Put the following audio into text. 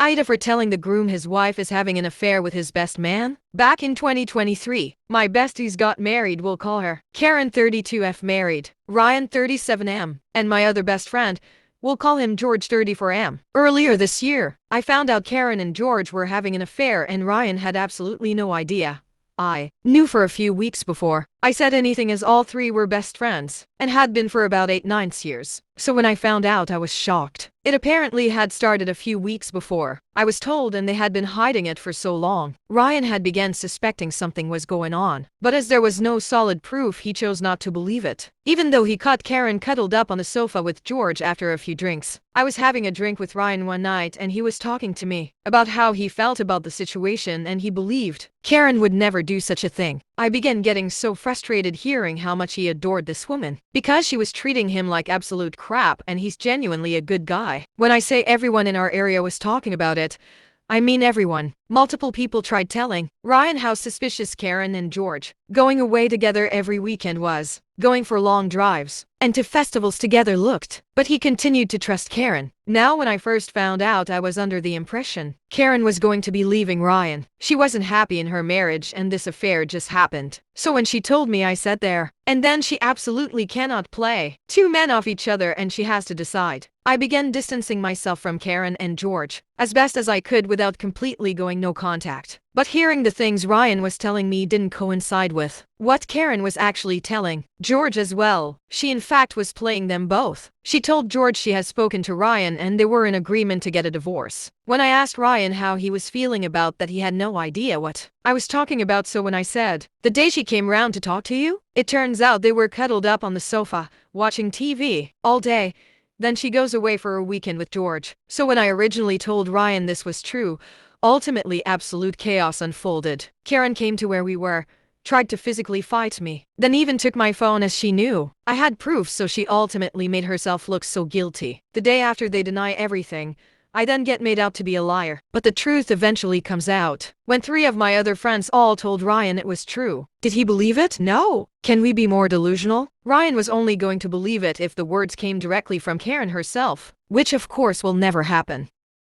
Ida for telling the groom his wife is having an affair with his best man? Back in 2023, my besties got married, we'll call her. Karen 32F married. Ryan 37M. And my other best friend, we'll call him George 34M. Earlier this year, I found out Karen and George were having an affair and Ryan had absolutely no idea. I knew for a few weeks before I said anything as all three were best friends and had been for about 8-9 years. So when I found out, I was shocked. It apparently had started a few weeks before I was told, and they had been hiding it for so long. Ryan had begun suspecting something was going on, but as there was no solid proof, he chose not to believe it. Even though he caught Karen cuddled up on the sofa with George after a few drinks. I was having a drink with Ryan one night and he was talking to me about how he felt about the situation, and he believed Karen would never do such a thing. I began getting so frustrated hearing how much he adored this woman because she was treating him like absolute crap, and he's genuinely a good guy. When I say everyone in our area was talking about it, I mean everyone. Multiple people tried telling Ryan how suspicious Karen and George going away together every weekend was, going for long drives and to festivals together looked. But he continued to trust Karen. Now when I first found out, I was under the impression Karen was going to be leaving Ryan. She wasn't happy in her marriage and this affair just happened. So when she told me, I sat there. And then she absolutely cannot play two men off each other and she has to decide. I began distancing myself from Karen and George as best as I could without completely going no contact. But hearing the things Ryan was telling me didn't coincide with what Karen was actually telling George as well. She in fact was playing them both. She told George she has spoken to Ryan and they were in agreement to get a divorce. When I asked Ryan how he was feeling about that, he had no idea what I was talking about. So when I said, "The day she came round to talk to you," it turns out they were cuddled up on the sofa, watching TV all day. Then she goes away for a weekend with George. So when I originally told Ryan this was true, ultimately absolute chaos unfolded. Karen came to where we were, tried to physically fight me, then even took my phone as she knew I had proof, so she ultimately made herself look so guilty. The day after they deny everything, I then get made out to be a liar. But the truth eventually comes out when 3 of my other friends all told Ryan it was true. Did he believe it? No. Can we be more delusional? Ryan was only going to believe it if the words came directly from Karen herself, which of course will never happen.